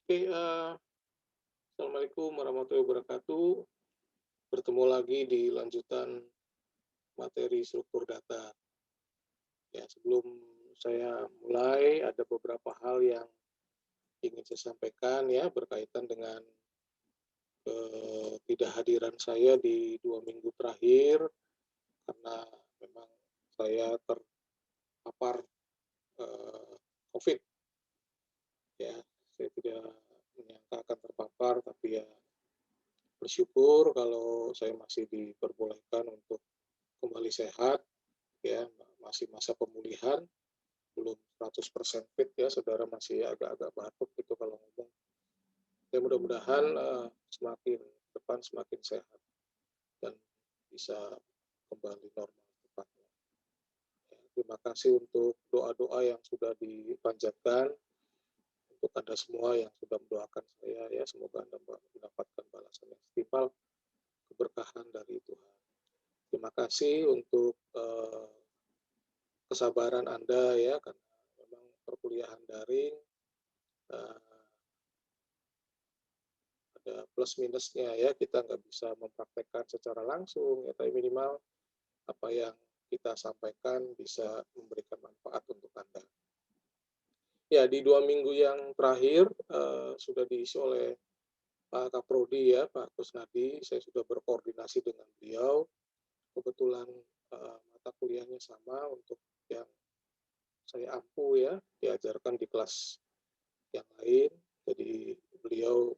Oke, assalamualaikum warahmatullahi wabarakatuh. Bertemu lagi di lanjutan materi struktur data. Ya, sebelum saya mulai, ada beberapa hal yang ingin saya sampaikan ya berkaitan dengan ketidakhadiran saya di 2 minggu terakhir karena memang saya terpapar COVID ya. Saya tidak menyangka akan terpapar, tapi ya bersyukur kalau saya masih diperbolehkan untuk kembali sehat, ya, masih masa pemulihan, belum 100% fit ya, saudara masih agak-agak batuk gitu kalau ngomong. Ya mudah-mudahan semakin depan semakin sehat dan bisa kembali normal cepatnya. Ya, terima kasih untuk doa-doa yang sudah dipanjatkan untuk Anda semua yang sudah mendoakan saya ya, semoga Anda mendapatkan balasan yang setimpal, keberkahan dari Tuhan. Terima kasih untuk kesabaran Anda ya, karena memang perkuliahan daring ada plus minusnya ya, kita nggak bisa mempraktekkan secara langsung ya, tapi minimal apa yang kita sampaikan bisa memberikan manfaat untuk Anda. Ya, di 2 minggu yang terakhir sudah diisi oleh Pak Kaprodi ya, Pak Kusnadi, saya sudah berkoordinasi dengan beliau. Kebetulan mata kuliahnya sama untuk yang saya ampu ya, diajarkan di kelas yang lain. Jadi beliau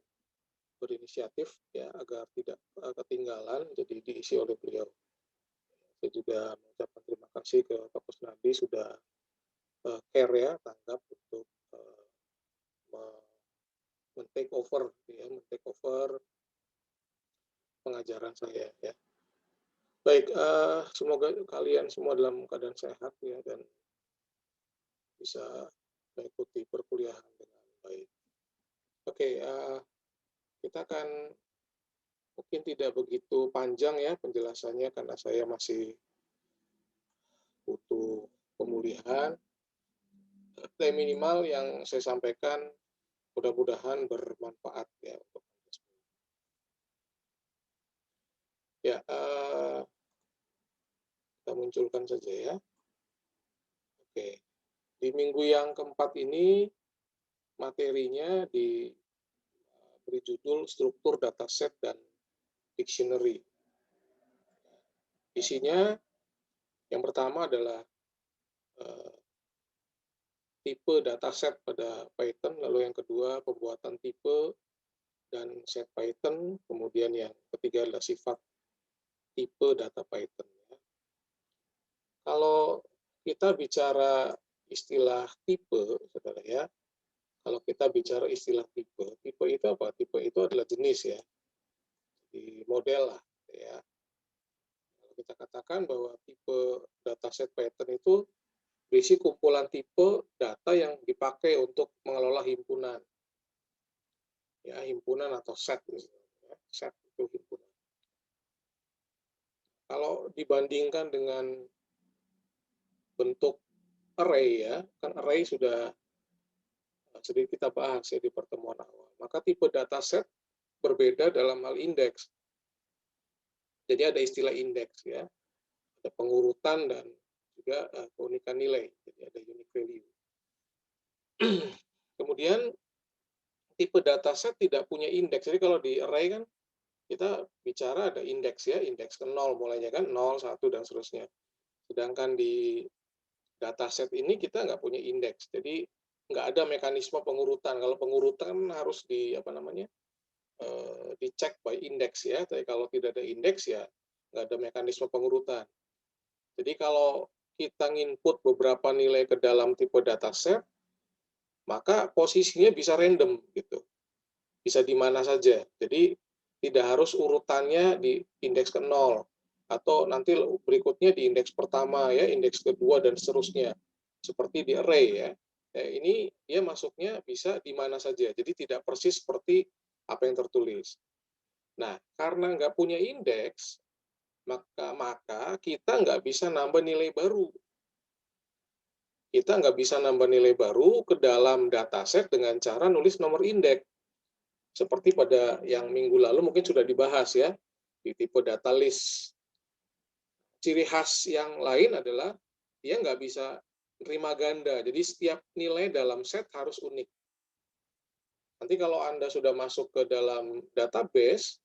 berinisiatif ya agar tidak ketinggalan, jadi diisi oleh beliau. Saya juga mengucapkan terima kasih ke Pak Kusnadi sudah care ya, tanggap untuk men-take over ya, men-take over pengajaran saya ya. Baik, semoga kalian semua dalam keadaan sehat ya dan bisa mengikuti perkuliahan dengan baik. Oke, kita akan mungkin tidak begitu panjang ya penjelasannya karena saya masih butuh pemulihan. Tapi minimal yang saya sampaikan mudah-mudahan bermanfaat ya untuk Anda semua. Ya, kita munculkan saja ya. Oke, di minggu yang keempat ini materinya diberi judul struktur dataset dan dictionary. Isinya yang pertama adalah tipe dataset pada Python, lalu yang kedua pembuatan tipe dan set Python, kemudian yang ketiga adalah sifat tipe data Python. Ya. Kalau kita bicara istilah tipe, saudara ya, kalau kita bicara istilah tipe, tipe itu apa? Tipe itu adalah jenis ya, di model lah ya. Kalau kita katakan bahwa tipe dataset Python itu berisi kumpulan tipe data yang dipakai untuk mengelola himpunan. Ya, himpunan atau set misalnya. Set itu himpunan. Kalau dibandingkan dengan bentuk array ya, kan array sudah sedikit kita bahas ya di pertemuan awal. Maka tipe dataset berbeda dalam hal indeks. Jadi ada istilah indeks ya, ada pengurutan dan juga keunikan nilai. Jadi ada unique value. Kemudian tipe dataset tidak punya indeks. Jadi kalau di array kan kita bicara ada indeks ya, indeks ke 0 mulainya kan 0, 1 dan seterusnya. Sedangkan di dataset ini kita nggak punya indeks. Jadi nggak ada mekanisme pengurutan. Kalau pengurutan harus dicek by index ya. Tapi kalau tidak ada indeks ya nggak ada mekanisme pengurutan. Jadi kalau kita nginput beberapa nilai ke dalam tipe dataset, maka posisinya bisa random gitu. Bisa di mana saja. Jadi tidak harus urutannya di indeks ke 0 atau nanti berikutnya di indeks pertama ya, indeks kedua dan seterusnya. Seperti di array ya. Ini dia masuknya bisa di mana saja. Jadi tidak persis seperti apa yang tertulis. Nah, karena nggak punya indeks, maka kita nggak bisa nambah nilai baru. Kita nggak bisa nambah nilai baru ke dalam dataset dengan cara nulis nomor indeks. Seperti pada yang minggu lalu mungkin sudah dibahas ya, di tipe data list. Ciri khas yang lain adalah dia nggak bisa terima ganda, jadi setiap nilai dalam set harus unik. Nanti kalau Anda sudah masuk ke dalam database,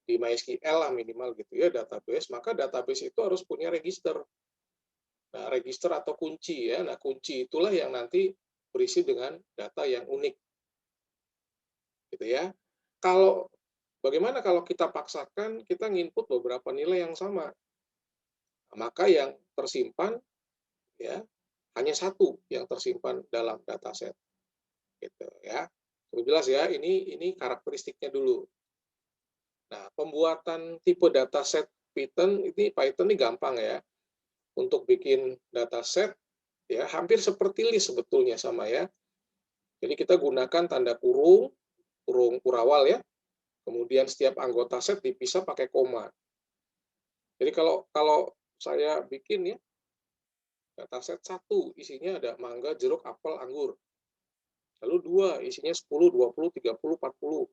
di MySQL lah minimal gitu ya, database, maka database itu harus punya register. Nah, register atau kunci ya. Nah, kunci itulah yang nanti berisi dengan data yang unik. Gitu ya. Kalau bagaimana kalau kita paksakan kita nginput beberapa nilai yang sama? Nah, maka yang tersimpan ya hanya satu yang tersimpan dalam dataset. Gitu ya. Sudah jelas ya, ini karakteristiknya dulu. Nah, pembuatan tipe dataset Python ini gampang ya. Untuk bikin dataset ya hampir seperti list sebetulnya sama ya. Jadi kita gunakan tanda kurung, kurung kurawal ya. Kemudian setiap anggota set dipisah pakai koma. Jadi kalau kalau saya bikin ya dataset 1 isinya ada mangga, jeruk, apel, anggur. Lalu 2 isinya 10, 20, 30, 40.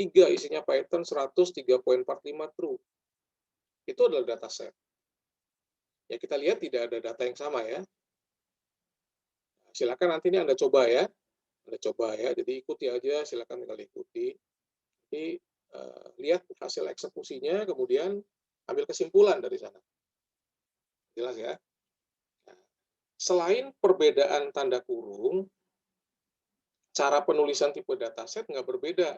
3 isinya Python 100, 3.45 true. Itu adalah dataset. Ya kita lihat tidak ada data yang sama ya. Silakan nanti ini Anda coba ya. Anda coba ya. Jadi ikuti aja, silakan tinggal ikuti. Jadi lihat hasil eksekusinya, kemudian ambil kesimpulan dari sana. Jelas ya. Nah, selain perbedaan tanda kurung, cara penulisan tipe dataset nggak berbeda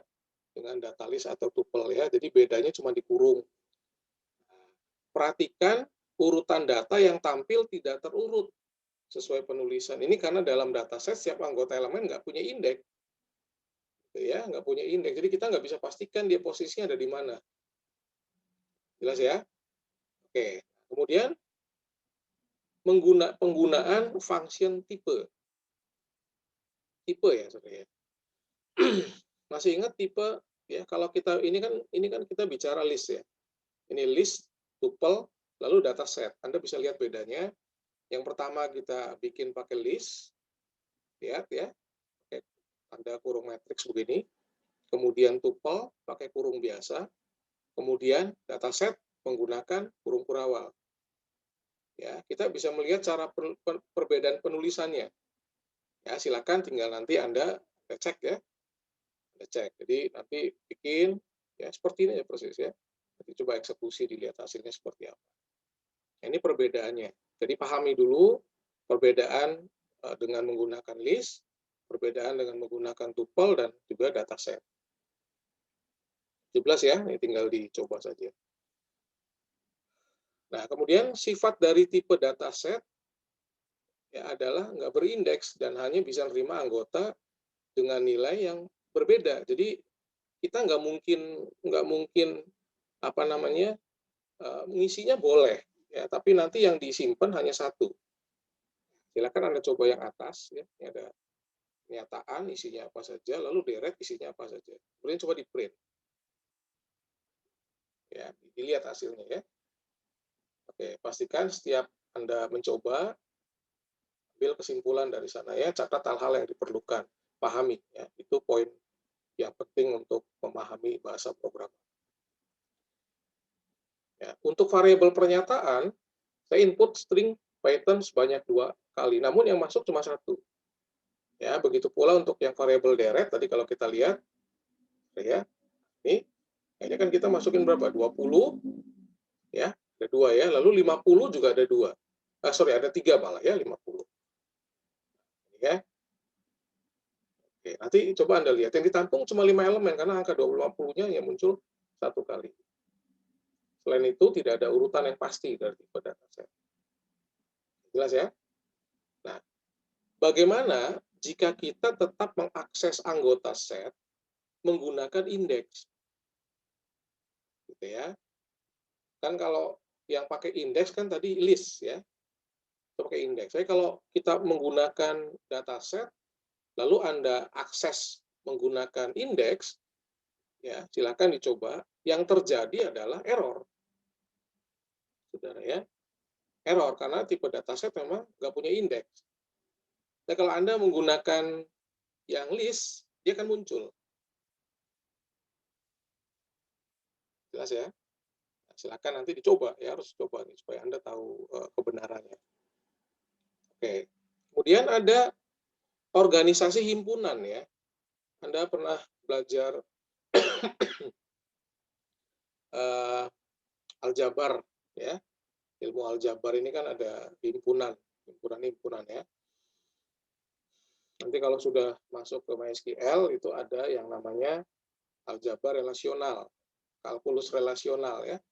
dengan data list atau tuple ya. Jadi bedanya cuma di kurung. Perhatikan urutan data yang tampil tidak terurut sesuai penulisan. Ini karena dalam dataset setiap anggota elemen nggak punya indeks. Ya, nggak punya indeks. Jadi kita nggak bisa pastikan dia posisinya ada di mana. Jelas ya? Oke. Kemudian penggunaan function tipe. Tipe ya, saudara ya. Masih ingat tipe ya, kalau kita ini kan kita bicara list ya. Ini list, tuple, lalu dataset. Anda bisa lihat bedanya. Yang pertama kita bikin pakai list, lihat ya, pakai tanda kurung matriks begini. Kemudian tuple pakai kurung biasa. Kemudian dataset menggunakan kurung kurawal. Ya, kita bisa melihat cara perbedaan penulisannya. Ya, silakan tinggal nanti Anda cek ya. Anda cek. Jadi nanti bikin ya seperti ini ya proses ya. Nanti coba eksekusi dilihat hasilnya seperti apa. Nah, ini perbedaannya. Jadi pahami dulu perbedaan dengan menggunakan list, perbedaan dengan menggunakan tuple dan juga dataset. 17 ya, ini tinggal dicoba saja. Nah, kemudian sifat dari tipe dataset ya adalah nggak berindeks dan hanya bisa menerima anggota dengan nilai yang berbeda. Jadi kita nggak mungkin apa namanya mengisinya boleh ya, tapi nanti yang disimpan hanya satu. Silakan Anda coba yang atas ya, ini ada pernyataan isinya apa saja, lalu deret isinya apa saja. Kemudian coba di print. Ya, dilihat hasilnya ya. Oke, pastikan setiap Anda mencoba ambil kesimpulan dari sana ya, catat hal-hal yang diperlukan, pahami ya. Itu poin yang penting untuk memahami bahasa program. Ya, untuk variabel pernyataan, saya input string Python sebanyak 2 kali, namun yang masuk cuma 1. Ya, begitu pula untuk yang variabel deret, tadi kalau kita lihat, ya, ini kan kita masukin berapa? 20, ya, ada 2 ya, lalu 50 juga ada 2. Ada 3 malah ya, 50. Ya. Oke, nanti coba Anda lihat, yang ditampung cuma 5 elemen, karena angka 250-nya yang muncul 1 kali. Selain itu, tidak ada urutan yang pasti dari tipe dataset. Jelas ya? Nah, bagaimana jika kita tetap mengakses anggota set menggunakan indeks? Gitu ya. Kan kalau yang pakai indeks kan tadi list ya. Itu pakai indeks. Jadi kalau kita menggunakan dataset, lalu Anda akses menggunakan indeks, ya silakan dicoba. Yang terjadi adalah error. Saudara ya. Error karena tipe dataset memang nggak punya indeks. Nah, kalau Anda menggunakan yang list, dia akan muncul. Jelas ya? Nah, silakan nanti dicoba ya, harus coba nih supaya Anda tahu, kebenarannya. Oke. Kemudian ada organisasi himpunan ya. Anda pernah belajar, eee, aljabar ya, ilmu aljabar ini kan ada himpunan, himpunan-himpunan ya. Nanti kalau sudah masuk ke MySQL itu ada yang namanya aljabar relasional, kalkulus relasional ya.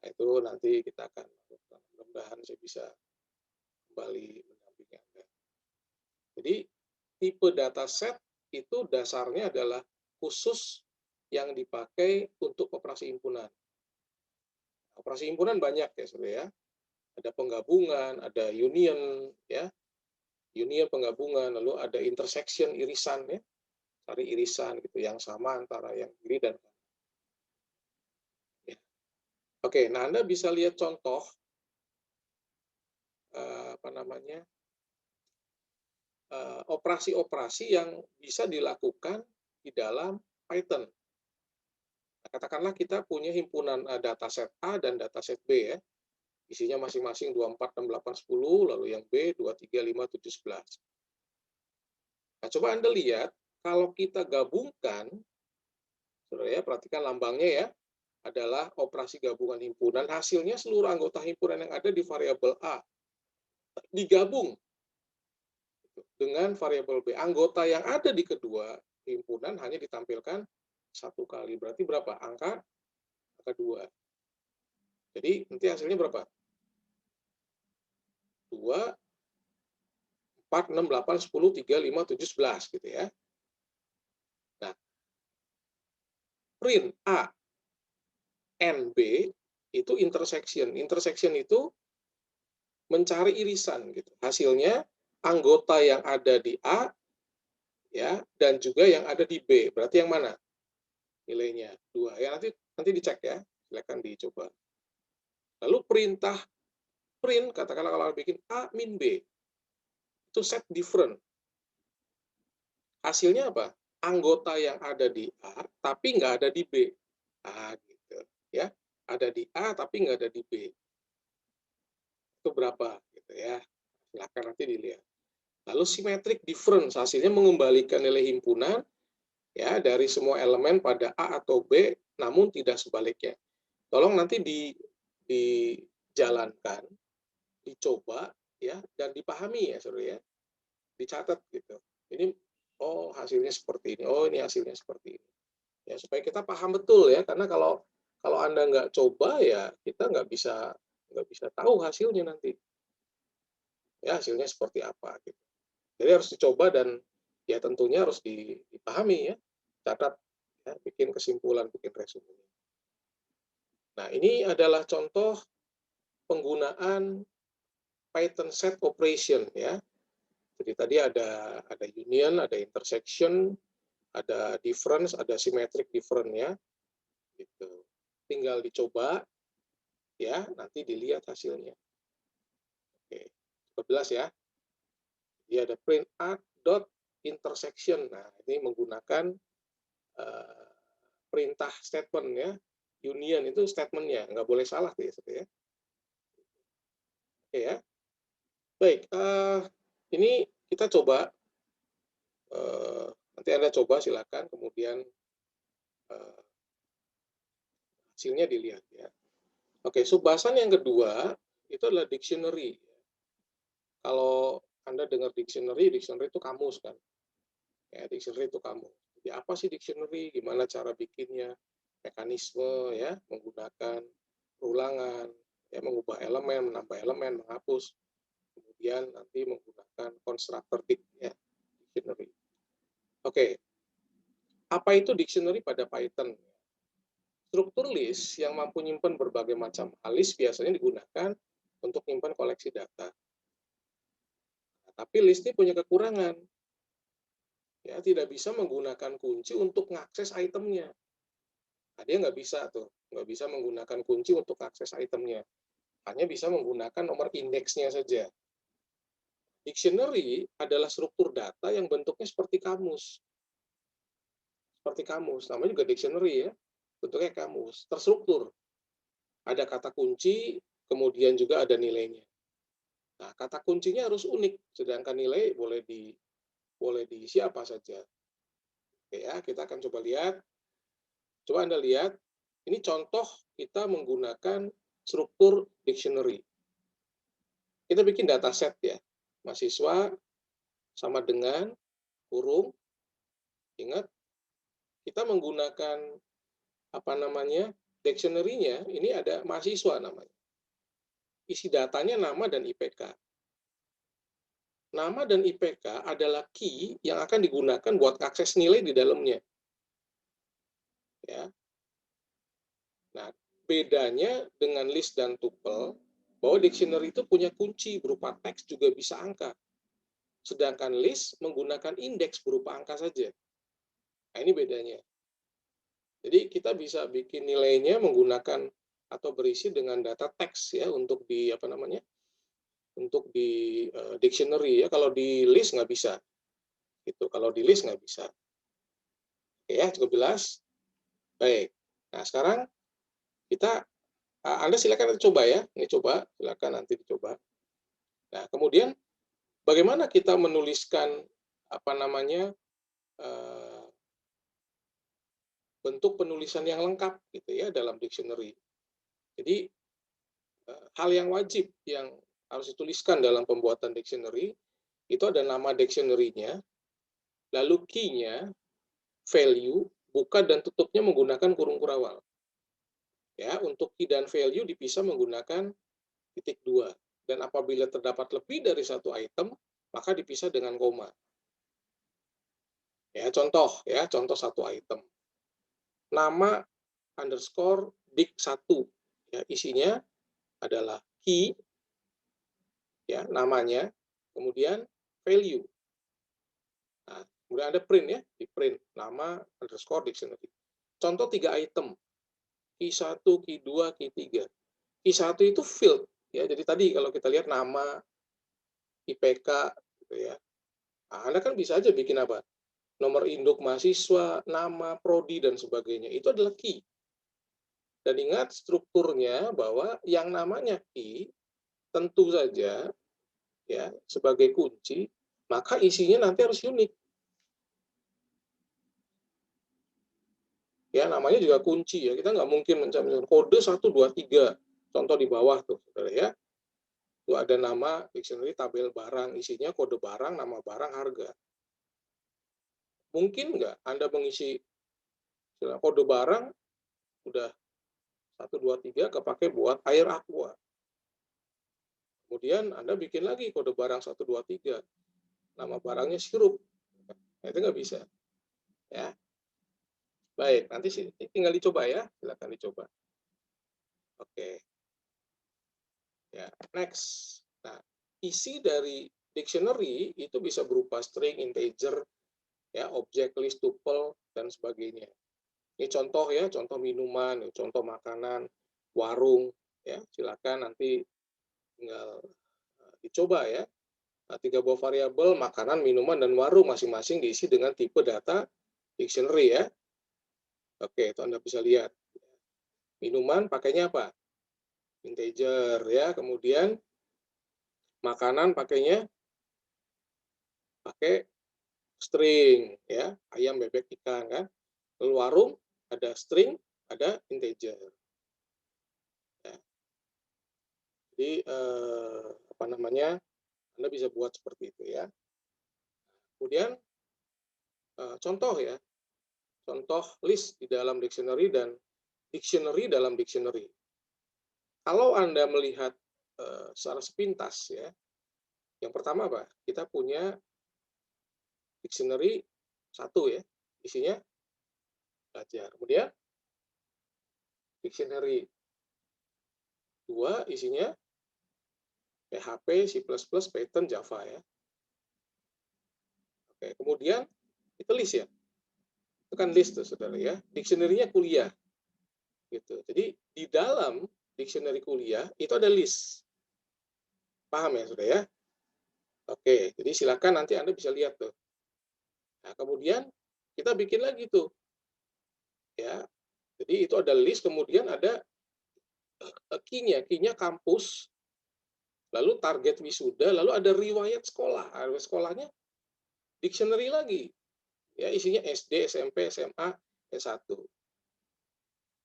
Nah, itu nanti kita akan lakukan. Mudah-mudahan saya bisa kembali mendampingi Anda. Jadi tipe dataset itu dasarnya adalah khusus yang dipakai untuk operasi himpunan. Operasi himpunan banyak ya, Saudara ya. Ada penggabungan, ada union ya, union penggabungan, lalu ada intersection irisan ya, cari irisan gitu yang sama antara yang kiri dan kanan. Ya. Oke, nah Anda bisa lihat contoh apa namanya operasi-operasi yang bisa dilakukan di dalam Python. Nah, katakanlah kita punya himpunan dataset A dan dataset B ya, isinya masing-masing 24, 6, 8, 10, lalu yang B 2, 3, 5, 7, 11. Nah, coba Anda lihat, kalau kita gabungkan, saudara ya, perhatikan lambangnya ya, adalah operasi gabungan himpunan, hasilnya seluruh anggota himpunan yang ada di variabel A digabung dengan variabel B. Anggota yang ada di kedua himpunan hanya ditampilkan satu kali. Berarti berapa? Angka 2. Jadi nanti hasilnya berapa? 2, 4, 6, 8, 10, 3, 5, 7, 11 gitu ya. Nah, print A and B itu intersection. Intersection itu mencari irisan gitu. Hasilnya anggota yang ada di A ya dan juga yang ada di B. Berarti yang mana? Nilainya 2. Ya nanti dicek ya. Silakan dicoba. Lalu perintah print katakanlah kalau bikin A min B itu set different. Hasilnya apa? Anggota yang ada di A tapi nggak ada di B. Gitu ya. Ada di A tapi nggak ada di B. Itu berapa gitu ya. Silakan nanti dilihat. Lalu symmetric difference hasilnya mengembalikan nilai himpunan ya dari semua elemen pada A atau B namun tidak sebaliknya. Tolong nanti dijalankan, dicoba ya dan dipahami ya Saudara ya. Dicatat gitu. Ini oh hasilnya seperti ini. Oh ini hasilnya seperti ini. Ya supaya kita paham betul ya karena kalau kalau Anda nggak coba ya kita nggak bisa tahu hasilnya nanti. Ya hasilnya seperti apa gitu. Jadi harus dicoba dan ya tentunya harus dipahami ya, catat, ya, bikin kesimpulan, bikin resume. Nah, ini adalah contoh penggunaan Python set operation ya. Jadi tadi ada union, ada intersection, ada difference, ada symmetric difference ya. Gitu. Tinggal dicoba ya, nanti dilihat hasilnya. Oke, cukup jelas ya. Jadi ada print art dot intersection. Nah, ini menggunakan perintah statement ya, union itu statementnya, nggak boleh salah tuh ya. Oke ya. Baik, ini kita coba, nanti Anda coba silakan, kemudian uh, hasilnya dilihat ya. Oke, subbahasan yang kedua itu adalah dictionary. Kalau Anda dengar dictionary, dictionary itu kamus kan. Ya, dictionary itu kamus. Jadi apa sih dictionary? Gimana cara bikinnya? Mekanisme ya, menggunakan perulangan, ya mengubah elemen, menambah elemen, menghapus. Kemudian nanti menggunakan konstruktor ya, dictionary. Oke, apa itu dictionary pada Python? Struktur list yang mampu menyimpan berbagai macam list biasanya digunakan untuk menyimpan koleksi data. Nah, tapi list ini punya kekurangan. Ya, tidak bisa menggunakan kunci untuk mengakses itemnya. Nah, dia nggak bisa tuh, nggak bisa menggunakan kunci untuk akses itemnya. Hanya bisa menggunakan nomor indeksnya saja. Dictionary adalah struktur data yang bentuknya seperti kamus. Seperti kamus, namanya juga dictionary ya. bentuknya kamus, terstruktur. Ada kata kunci, kemudian juga ada nilainya. Nah, kata kuncinya harus unik, sedangkan nilai boleh diisi apa saja. Oke ya, kita akan coba lihat. Coba Anda lihat, ini contoh kita menggunakan struktur dictionary. Kita bikin dataset ya. Mahasiswa sama dengan kurung. Ingat, kita menggunakan apa namanya? Dictionary-nya ini ada mahasiswa namanya. Isi datanya nama dan IPK. Nama dan IPK adalah key yang akan digunakan buat akses nilai di dalamnya. Ya. Nah, bedanya dengan list dan tuple, bahwa dictionary itu punya kunci berupa teks juga bisa angka. Sedangkan list menggunakan indeks berupa angka saja. Nah, ini bedanya. Jadi kita bisa bikin nilainya menggunakan atau berisi dengan data teks ya untuk di apa namanya? Untuk di dictionary ya. Kalau di list nggak bisa. Gitu. Kalau di list nggak bisa. Oke ya, cukup jelas. Baik. Nah, sekarang kita Anda silakan nanti coba ya. Ini coba, silakan nanti dicoba. Nah, kemudian bagaimana kita menuliskan apa namanya? Bentuk penulisan yang lengkap gitu ya dalam dictionary. Jadi hal yang wajib yang harus dituliskan dalam pembuatan dictionary itu ada nama dictionary-nya, lalu key-nya, value, buka dan tutupnya menggunakan kurung kurawal. Ya, untuk key dan value dipisah menggunakan titik dua. Dan apabila terdapat lebih dari satu item, maka dipisah dengan koma. Ya, contoh satu item. Nama underscore dik1. Ya, isinya adalah key, ya namanya, kemudian value. Nah, kemudian ada print ya, di print nama underscore dictionary. Contoh 3 item, key 1, key 2, key 3. Key 1 itu field, ya. Jadi tadi kalau kita lihat nama, IPK, gitu ya. Nah, Anda kan bisa aja bikin apa? Nomor induk mahasiswa, nama, prodi, dan sebagainya. Itu adalah key. Dan ingat strukturnya bahwa yang namanya key tentu saja ya sebagai kunci, maka isinya nanti harus unik. Ya, namanya juga kunci ya. Kita nggak mungkin mencari kode 1, 2, 3. Contoh di bawah tuh, saudara ya. Itu ada nama dictionary tabel barang, isinya kode barang, nama barang, harga. Mungkin nggak Anda mengisi kode barang, udah 1, 2, 3 kepake buat air aqua. Kemudian Anda bikin lagi kode barang 1, 2, 3. Nama barangnya sirup. Nah, itu nggak bisa. Ya. Baik, nanti tinggal dicoba ya. Silakan dicoba. Oke. Ya, next. Nah, isi dari dictionary itu bisa berupa string, integer, ya, objek, list, tuple, dan sebagainya. Ini contoh ya, contoh minuman, contoh makanan, warung, ya. Silakan nanti tinggal dicoba ya. Nah, 3 buah variabel makanan, minuman, dan warung masing-masing diisi dengan tipe data dictionary ya. Oke, itu Anda bisa lihat. Minuman pakainya apa? Integer ya. Kemudian makanan pakainya pakai string ya, ayam, bebek, ikan kan. Lalu warung ada string, ada integer. Ya. Jadi apa namanya? Anda bisa buat seperti itu ya. Kemudian contoh ya, contoh list di dalam dictionary dan dictionary dalam dictionary. Kalau Anda melihat secara sepintas ya, yang pertama apa? Kita punya dictionary 1 ya, isinya belajar. Kemudian dictionary 2 isinya PHP, C++, Python, Java ya. Oke, kemudian itu list ya. Itu kan list tuh saudara ya. Dictionary-nya kuliah. Gitu. Jadi di dalam dictionary kuliah itu ada list. Paham ya saudara ya? Oke, jadi silakan nanti Anda bisa lihat tuh. Nah, kemudian kita bikin lagi tuh. Ya, Jadi itu ada list, kemudian ada key-nya kampus, lalu target wisuda, lalu ada riwayat sekolah. Riwayat sekolahnya dictionary lagi. Ya, isinya SD, SMP, SMA, S1.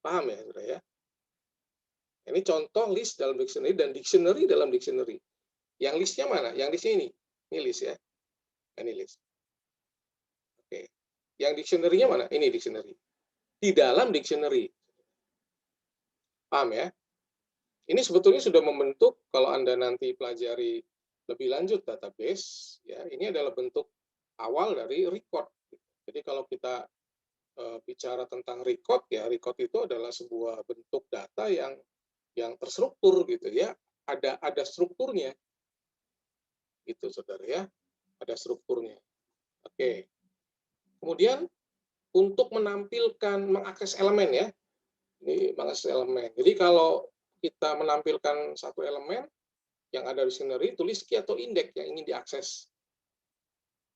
Paham ya, Saudara ya? Ini contoh list dalam dictionary dan dictionary dalam dictionary. Yang listnya mana? Yang listnya ini. Ini list ya. Ini list. Oke. Yang dictionary-nya mana? Ini dictionary. Di dalam dictionary. Paham ya? Ini sebetulnya sudah membentuk, kalau Anda nanti pelajari lebih lanjut database, ya ini adalah bentuk awal dari record. Jadi kalau kita bicara tentang record, ya record itu adalah sebuah bentuk data yang terstruktur gitu ya, ada strukturnya, gitu saudara ya, ada strukturnya. Oke. Kemudian untuk menampilkan mengakses elemen ya, ini mengakses elemen. Jadi kalau kita menampilkan satu elemen yang ada di dictionary, tulis key atau indeks yang ingin diakses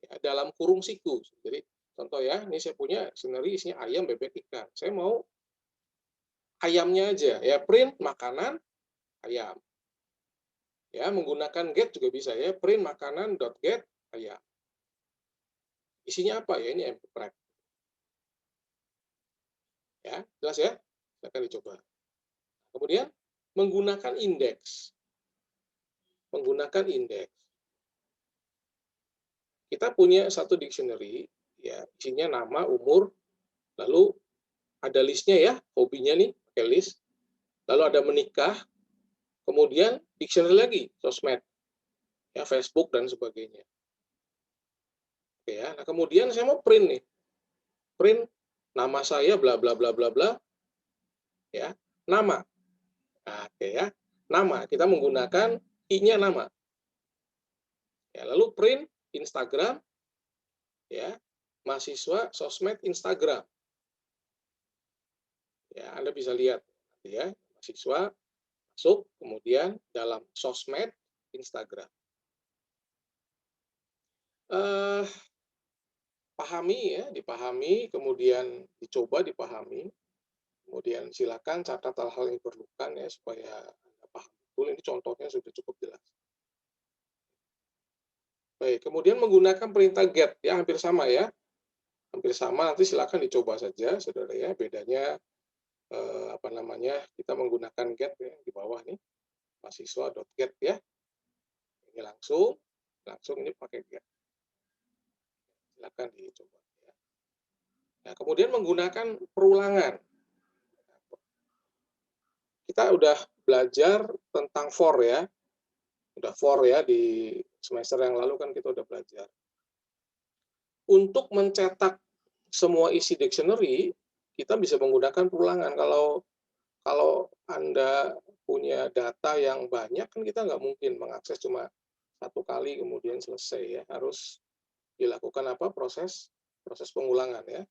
ya, dalam kurung siku. Jadi contoh ya, ini saya punya dictionary isinya ayam, bebek, ikan. Saya mau ayamnya aja ya, print makanan ayam. Ya, menggunakan get juga bisa ya, print makanan.get ayam. Isinya apa ya? Ini MP3. Ya, jelas ya? Silakan dicoba. Kemudian menggunakan indeks. Menggunakan indeks. Kita punya satu dictionary ya, isinya nama, umur, lalu ada listnya ya, hobinya nih, pakai list. Lalu ada menikah, kemudian dictionary lagi, sosmed, ya Facebook dan sebagainya. Oke ya. Nah, kemudian saya mau print nih. Print nama saya bla bla bla bla bla ya. Nama. Nah, oke ya. Nama, kita menggunakan i-nya nama. Ya, lalu print Instagram ya. Mahasiswa sosmed Instagram. Ya, Anda bisa lihat ya, mahasiswa masuk, kemudian dalam sosmed Instagram. Pahami ya, dipahami, kemudian dicoba dipahami, kemudian silakan catat hal-hal yang diperlukan ya supaya Anda paham betul. Ini contohnya sudah cukup jelas. Baik, kemudian menggunakan perintah get ya, hampir sama ya, hampir sama. Nanti silakan dicoba saja, saudara ya. Bedanya apa namanya? Kita menggunakan get ya, di bawah nih, mahasiswa.get ya. Ini langsung ini pakai get. Silakan dicoba ya. Nah, kemudian menggunakan perulangan. Kita udah belajar tentang for ya. Udah for ya, di semester yang lalu kan kita udah belajar. Untuk mencetak semua isi dictionary, kita bisa menggunakan perulangan. Kalau Anda punya data yang banyak, kan kita nggak mungkin mengakses cuma satu kali kemudian selesai ya. Harus dilakukan apa? Proses pengulangan ya.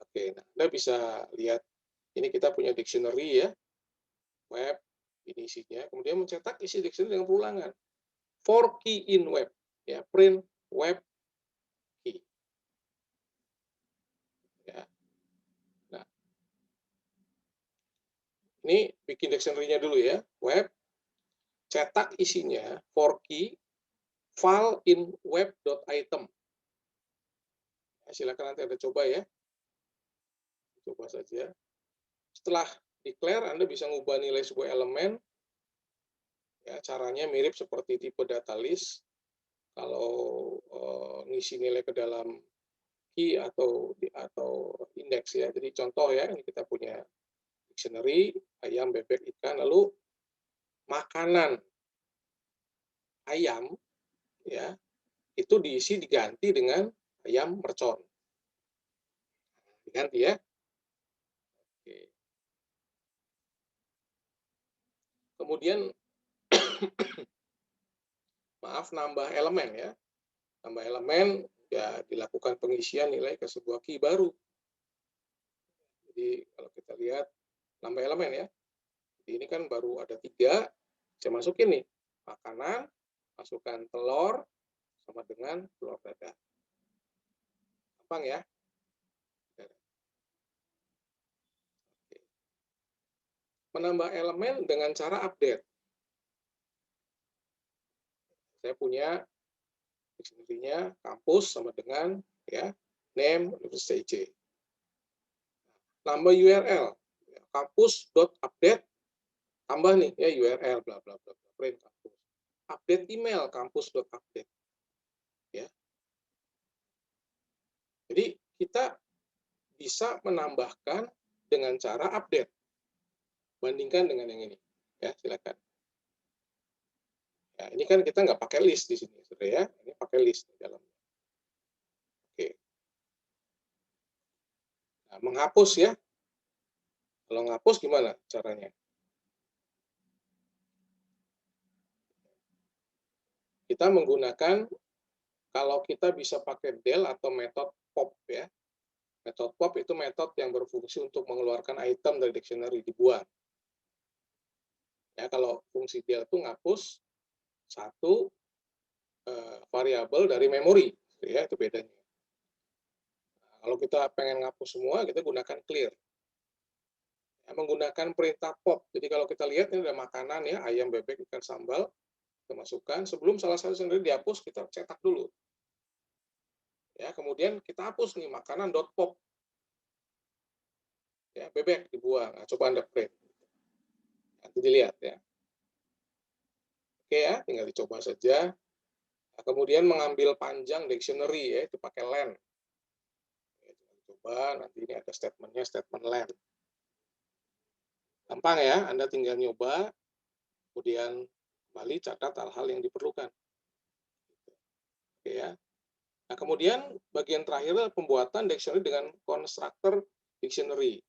Oke, nah Anda bisa lihat ini kita punya dictionary ya, web, ini isinya. Kemudian mencetak isi dictionary dengan perulangan. For key in web, ya, print web key. Ya. Nah, ini bikin dictionary-nya dulu ya, web, cetak isinya, for key, file in web.item. Ya, silakan nanti Anda coba ya, coba saja. Setelah declare, Anda bisa ngubah nilai sebuah elemen. Ya, caranya mirip seperti tipe data list. Kalau ngisi nilai ke dalam key atau indeks ya. Jadi contoh ya, ini kita punya dictionary ayam, bebek, ikan, lalu makanan ayam ya itu diganti dengan ayam mercon. Diganti ya. Oke. Kemudian maaf, nambah elemen ya. Nambah elemen ya, dilakukan pengisian nilai ke sebuah key baru. Jadi kalau kita lihat nambah elemen ya. Jadi ini kan baru ada 3, saya masukin nih makanan, masukkan telur sama dengan telur dadar. Gampang ya. menambah elemen dengan cara update. Saya punya dictionary-nya kampus sama dengan ya name Universitas IC. Nambah URL kampus.update tambah nih ya URL bla bla bla print kampus. Update email kampus.update ya. Jadi kita bisa menambahkan dengan cara update. Bandingkan dengan yang ini. Ya, silakan. Ya, ini kan kita nggak pakai list di sini, saudara ya. Ini pakai list di dalamnya. Oke. Nah, menghapus ya. Kalau menghapus gimana caranya? Kita menggunakan, kalau kita bisa pakai del atau metode pop ya. Metode pop itu metode yang berfungsi untuk mengeluarkan item dari dictionary dibuat. Ya, kalau fungsi del itu ngapus satu variabel dari memori, ya itu bedanya. Nah, kalau kita pengen ngapus semua, kita gunakan clear. Ya, menggunakan perintah pop. Jadi kalau kita lihat ini ada makanan ya, ayam, bebek, ikan, sambal, kita masukkan. Sebelum salah satu sendiri dihapus, kita cetak dulu. Ya, kemudian kita hapus nih makanan .pop. Ya, bebek dibuang. Nah, coba Anda print. Nanti dilihat ya. Oke ya, tinggal dicoba saja. Nah, kemudian mengambil panjang dictionary ya, itu pakai len. Ya, coba nanti ini ada statementnya, statement len. Gampang ya, Anda tinggal nyoba, kemudian kembali catat hal-hal yang diperlukan. Oke ya. Nah, kemudian bagian terakhir adalah pembuatan dictionary dengan konstruktor dictionary.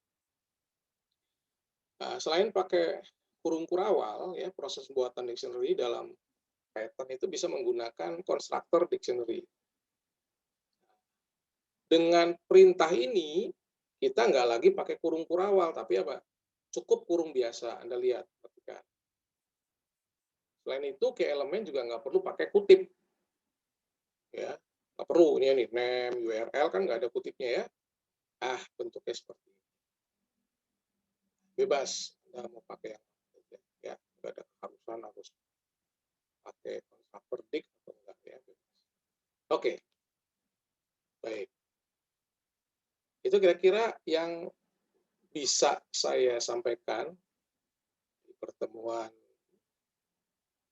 Nah, selain pakai kurung kurawal, ya, proses pembuatan dictionary dalam Python itu bisa menggunakan konstruktor dictionary. Dengan perintah ini, kita nggak lagi pakai kurung kurawal, tapi apa? Cukup kurung biasa, Anda lihat. Perhatikan. Selain itu, key elemen juga nggak perlu pakai kutip. Ya, nggak perlu. Ini nih, name, URL kan nggak ada kutipnya ya. Bentuknya seperti ini. Bebas, Anda mau pakai yang ya, nggak ada keharusan harus pakai konstruktor dict atau enggak ya. Oke, baik. Itu kira-kira yang bisa saya sampaikan di pertemuan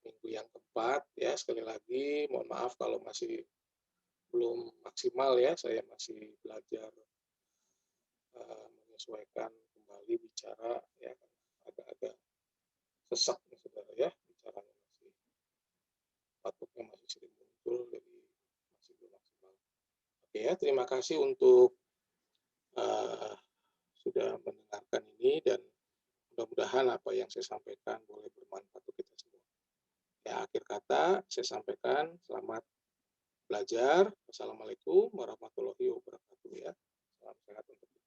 minggu yang keempat ya. Sekali lagi mohon maaf kalau masih belum maksimal ya, saya masih belajar menyesuaikan kembali bicara ya, agak-agak sesak nih saudara ya, bicaranya masih batuknya masih sering muncul, jadi masih belum maksimal. Oke ya, terima kasih untuk sudah mendengarkan ini, dan mudah-mudahan apa yang saya sampaikan boleh bermanfaat untuk kita semua. Ya, akhir kata saya sampaikan selamat belajar. Wassalamualaikum warahmatullahi wabarakatuh ya. Salam sehat untuk kita.